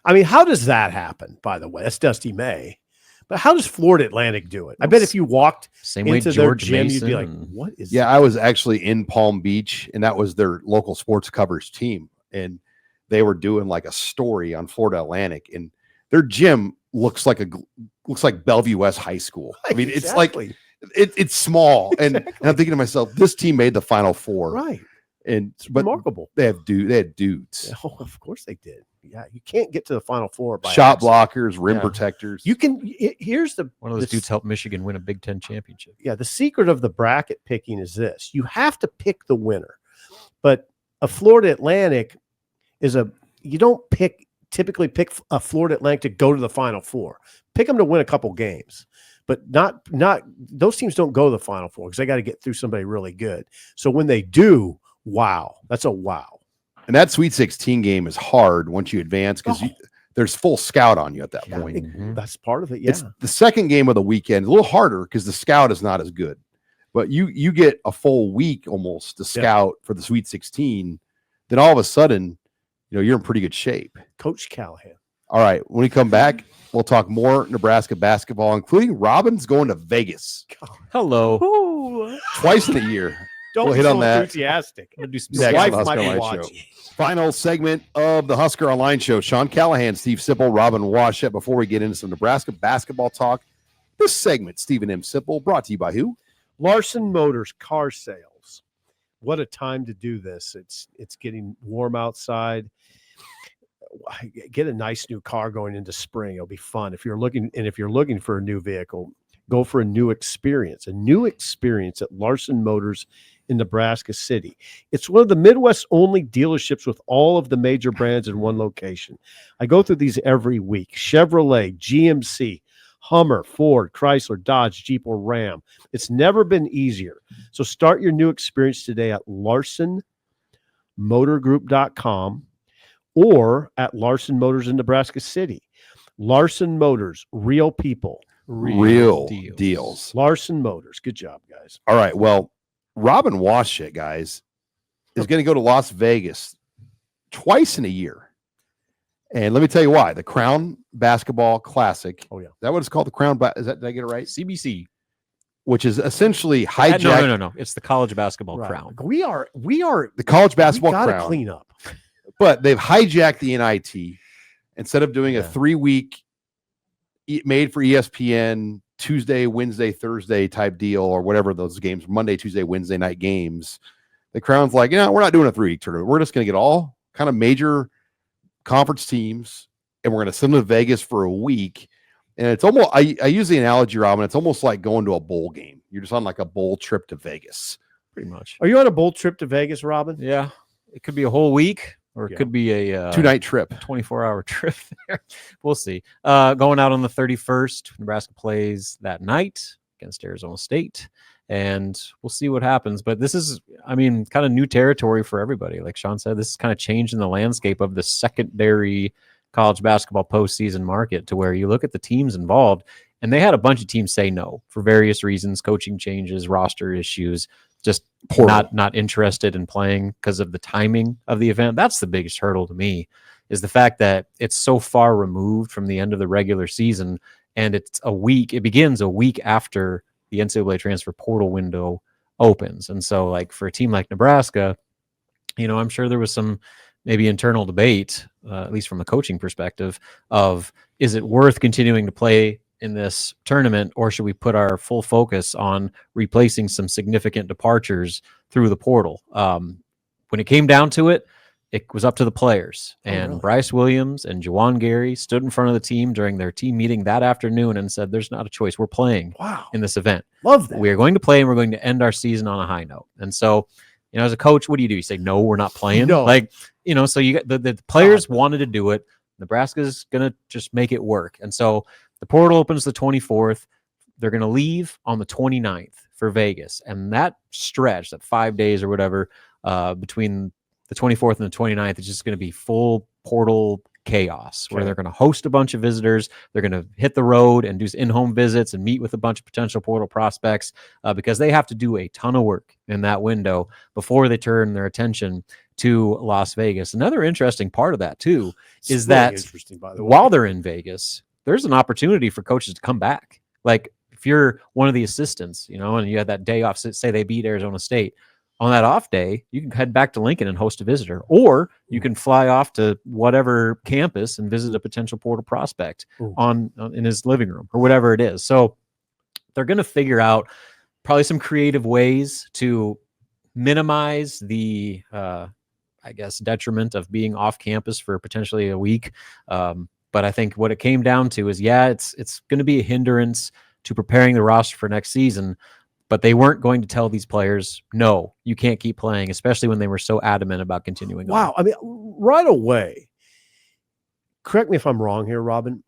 I mean, how does that happen, by the way? That's Dusty May. But how does Florida Atlantic do it? I bet if you walked same way into George their gym, Mason you'd be like, what is Yeah, that? I was actually in Palm Beach, and that was their local sports coverage team, and they were doing like a story on Florida Atlantic, and their gym looks like Bellevue West High School. I mean, it's like it's small, and I'm thinking to myself, this team made the Final Four, Right. And It's but remarkable. they had dudes, Oh, of course they did. Yeah, you can't get to the Final Four by shot accident. blockers, rim Yeah. protectors. You can. Here's the one of those the- dudes helped Michigan win a Big Ten championship. Yeah, the secret of the bracket picking is this: you have to pick the winner. But a Florida Atlantic you don't typically pick a Florida Atlantic to go to the Final Four. Pick them to win a couple games, but not those teams don't go to the Final Four because they got to get through somebody really good. So when they do, wow, that's a wow. And that Sweet 16 game is hard once you advance because there's full scout on you at that Yeah, point. That's part of it. Yeah. It's the second game of the weekend, a little harder because the scout is not as good. But you get a full week almost to scout for the Sweet 16. Then all of a sudden, you're in pretty good shape. Coach Callahan. All right. When we come back, we'll talk more Nebraska basketball, including Robin's going to Vegas Hello. Ooh. twice in a year. Don't We'll be hit so on that. enthusiastic. I'm gonna do some Your Next on wife the might Husker be Online Show. watching. Final segment of the Husker Online Show. Sean Callahan, Steve Sipple, Robin Washut. Before we get into some Nebraska basketball talk, this segment, Stephen M. Sipple, brought to you by who? Larson Motors car sales. What a time to do this. It's getting warm outside. Get a nice new car going into spring. It'll be fun. If you're looking for a new vehicle, go for a new experience at Larson Motors in Nebraska City. It's one of the Midwest only dealerships with all of the major brands in one location. I go through these every week. Chevrolet, GMC, Hummer, Ford, Chrysler, Dodge, Jeep, or Ram. It's never been easier. So start your new experience today at LarsonMotorGroup.com or at Larson Motors in Nebraska City. Larson Motors, real people. Real deals. Larson Motors. Good job, guys. All right. Well, Robin Washut, guys, is going to go to Las Vegas twice in a year. And let me tell you why. The Crown Basketball Classic. Oh, yeah. Is that what it's called? The Crown. Is that, did I get it right? CBC. Which is essentially hijacked. No. It's the college basketball Right. crown. We are The college basketball we gotta crown. clean up. But they've hijacked the NIT instead of doing a 3-week made for ESPN Tuesday, Wednesday, Thursday type deal or whatever those games, Monday, Tuesday, Wednesday night games. The Crown's like, we're not doing a 3-week tournament. We're just going to get all kind of major conference teams and we're going to send them to Vegas for a week. And it's almost, I use the analogy, Robin, it's almost like going to a bowl game. You're just on like a bowl trip to Vegas. Pretty much. Are you on a bowl trip to Vegas, Robin? Yeah. It could be a whole week or it could be a 2-night trip, 24-hour trip there. We'll see. Going out on the 31st, Nebraska plays that night against Arizona State. And we'll see what happens. But this is, kind of new territory for everybody. Like Sean said, this is kind of changing the landscape of the secondary college basketball postseason market to where you look at the teams involved, and they had a bunch of teams say no for various reasons, coaching changes, roster issues, just not interested in playing because of the timing of the event. That's the biggest hurdle to me, is the fact that it's so far removed from the end of the regular season, and it begins a week after the NCAA transfer portal window opens. And so like for a team like Nebraska, I'm sure there was some maybe internal debate, at least from a coaching perspective, of is it worth continuing to play in this tournament, or should we put our full focus on replacing some significant departures through the portal? When it came down to it, it was up to the players. And Bryce Williams and Juwan Gary stood in front of the team during their team meeting that afternoon and said, there's not a choice. We're playing in this event. Love that. We are going to play, and we're going to end our season on a high note. And so, as a coach, what do? You say, no, we're not playing? No. So you got the players wanted to do it. Nebraska's going to just make it work. And so the portal opens the 24th. They're going to leave on the 29th for Vegas. And that stretch, that 5 days or whatever, between the 24th and the 29th is just going to be full portal chaos, where they're going to host a bunch of visitors. They're going to hit the road and do in-home visits and meet with a bunch of potential portal prospects because they have to do a ton of work in that window before they turn their attention to Las Vegas. Another interesting part of that too is that while they're in Vegas, there's an opportunity for coaches to come back. Like if you're one of the assistants, and you had that day off, say they beat Arizona State, on that off day, you can head back to Lincoln and host a visitor, or you can fly off to whatever campus and visit a potential portal prospect in his living room or whatever it is. So they're going to figure out probably some creative ways to minimize the, detriment of being off campus for potentially a week. But I think what it came down to is, it's going to be a hindrance to preparing the roster for next season. But they weren't going to tell these players, no, you can't keep playing, especially when they were so adamant about continuing on. Wow. Right away, correct me if I'm wrong here, Robin,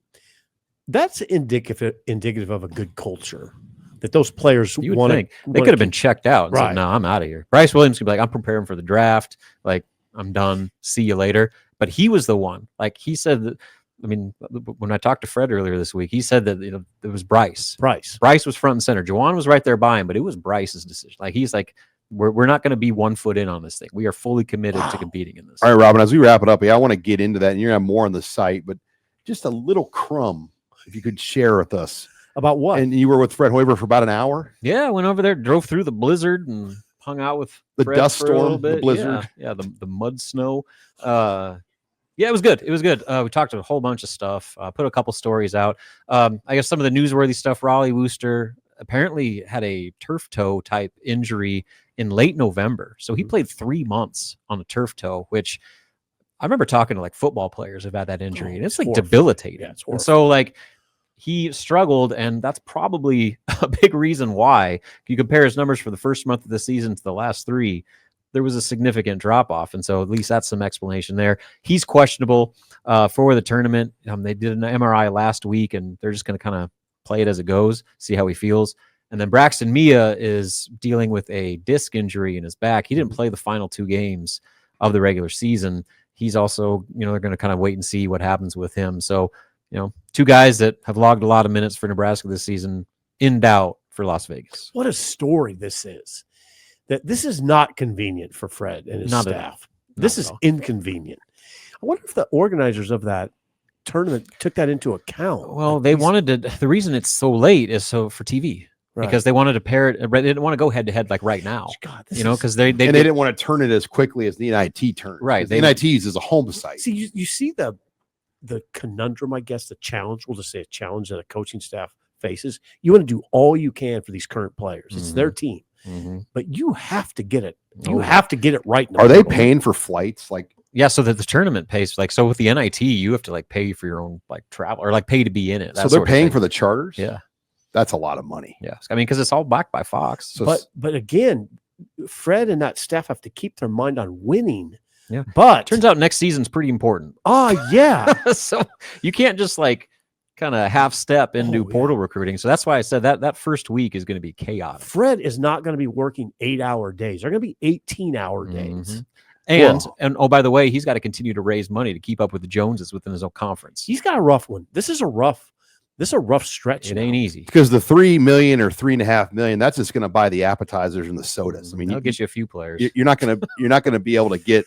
that's indicative of a good culture that those players you would think. They could have been checked out and said, no, I'm out of here. Bryce Williams could be like, I'm preparing for the draft. Like, I'm done. See you later. But he was the one. Like, he said that, when I talked to Fred earlier this week, he said that it was Bryce. Bryce was front and center. Juwan was right there by him, but it was Bryce's decision. Like he's like, we're not going to be 1 foot in on this thing. We are fully committed to competing in this. All right, Robin. As we wrap it up, I want to get into that, and you're gonna have more on the site, but just a little crumb, if you could share with us about what. And you were with Fred Hoiber for about an hour. Yeah, I went over there, drove through the blizzard, and hung out with the Fred dust for a little storm, bit. the blizzard. Yeah, the mud snow. Yeah, it was good. We talked a whole bunch of stuff, put a couple stories out. I guess some of the newsworthy stuff, Raleigh Wooster apparently had a turf toe type injury in late November. So he played 3 months on a turf toe, which I remember talking to like football players who have had that injury, and it's like debilitating. Yeah, and so like he struggled, and that's probably a big reason why. You compare his numbers for the first month of the season to the last 3, there was a significant drop off. And so at least that's some explanation there. He's questionable for the tournament. They did an MRI last week, and they're just going to kind of play it as it goes, see how he feels. And then Braxton Mia is dealing with a disc injury in his back. He didn't play the final 2 games of the regular season. He's also, they're going to kind of wait and see what happens with him. So, 2 guys that have logged a lot of minutes for Nebraska this season in doubt for Las Vegas. What a story this is. That this is not convenient for Fred and his staff. This is inconvenient. I wonder if the organizers of that tournament took that into account. Well, Like they these- wanted to. The reason it's so late is so for TV right. because they wanted to pair it. They didn't want to go head to head like right now. God, this You know, is- because they and they did- didn't want to turn it as quickly as the NIT turned. Right, 'Cause the NITs is a home site. see you see the conundrum, I guess, the challenge. We'll just say a challenge that a coaching staff faces. You want to do all you can for these current players. It's their team, but you have to get it. You Oh, have to get it right. in the Are they middle. paying for flights? Like, Yeah, so that the tournament pays like so with the NIT, you have to like pay for your own like travel or like pay to be in it. so they're paying for the charters? Yeah, That's a lot of money. yeah. I mean, because it's all backed by Fox. So But again, Fred and that staff have to keep their mind on winning. Yeah. But turns out next season's pretty important. yeah. So you can't just like kind of half step into Oh, portal recruiting. So that's why I said that first week is going to be chaotic. Fred is not going to be working 8-hour days. They're going to be 18-hour days. And Whoa. and oh, by the way, he's got to continue to raise money to keep up with the Joneses within his own conference. He's got a rough one. This is a rough stretch. It now. ain't easy. because the $3 million or $3.5 million, that's just going to buy the appetizers and the sodas. I mean, That'll get you a few players. you're not going to be able to get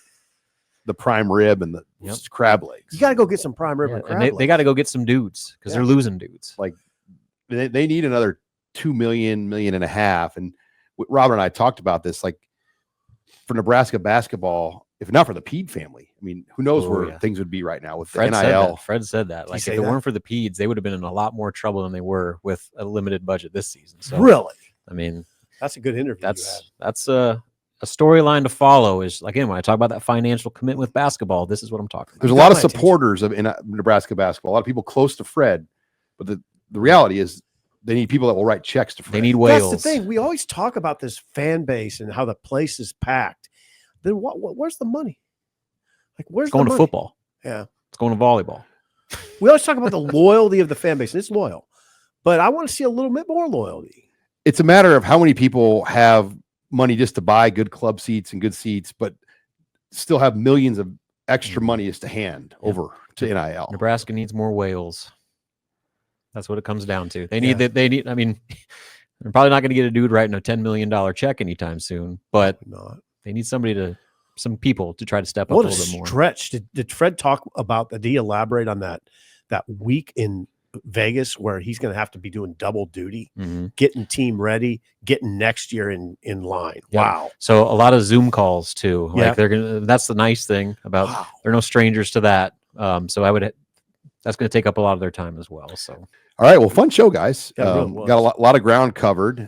the prime rib and the crab legs. You got to go get some prime rib Yeah, and and crab they got to go get some dudes because Yeah. they're losing dudes. They need another 2 million, million and a half. And Robert and I talked about this, like for Nebraska basketball, if not for the Pede family, I mean, who knows Oh, where yeah. things would be right now with Fred the said NIL. that. Fred said that. Like say if it that? weren't for the Peds, they would have been in a lot more trouble than they were with a limited budget this season. So Really? I mean, That's a good interview. that's a storyline to follow. Is again when I talk about that financial commitment with basketball, this is what I'm talking about. There's a Got lot of my attention. supporters of in Nebraska basketball, a lot of people close to Fred, but the reality is they need people that will write checks to Fred. They need whales. That's the thing. We always talk about this fan base and how the place is packed. Then where's the money? Like, where's It's going the to money? football. Yeah. It's going to volleyball. We always talk about the loyalty of the fan base, and it's loyal. But I want to see a little bit more loyalty. It's a matter of how many people have money just to buy good club seats and good seats, but still have millions of extra money just to hand over to NIL. Nebraska needs more whales. That's what it comes down to. They Yeah. need that. They need. I mean, they're probably not going to get a dude writing a $10 million check anytime soon, but Not. they need some people to try to step up What a a little bit more. stretch. Did Fred talk about that? Did he elaborate on that week in Vegas where he's going to have to be doing double duty, Mhm. getting team ready, getting next year in line? Yeah. Wow. So a lot of Zoom calls too. Yeah. Like they're gonna. That's the nice thing about. Wow. They're no strangers to that. So that's going to take up a lot of their time as well. So All right. Well, fun show, guys. Yeah, it really was. Got a lot of ground covered.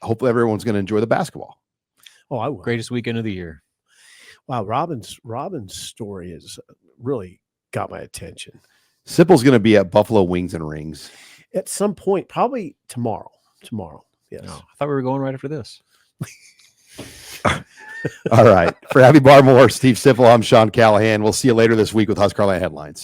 Hopefully everyone's going to enjoy the basketball. Oh, I will. greatest weekend of the year. Wow. Robin's story has really got my attention. Sipple's going to be at Buffalo Wings and Rings. At some point, probably tomorrow. Yes. No, I thought we were going right after this. All right. For Abby Barmore, Steve Sipple, I'm Sean Callahan. We'll see you later this week with HuskerOnline Headlines.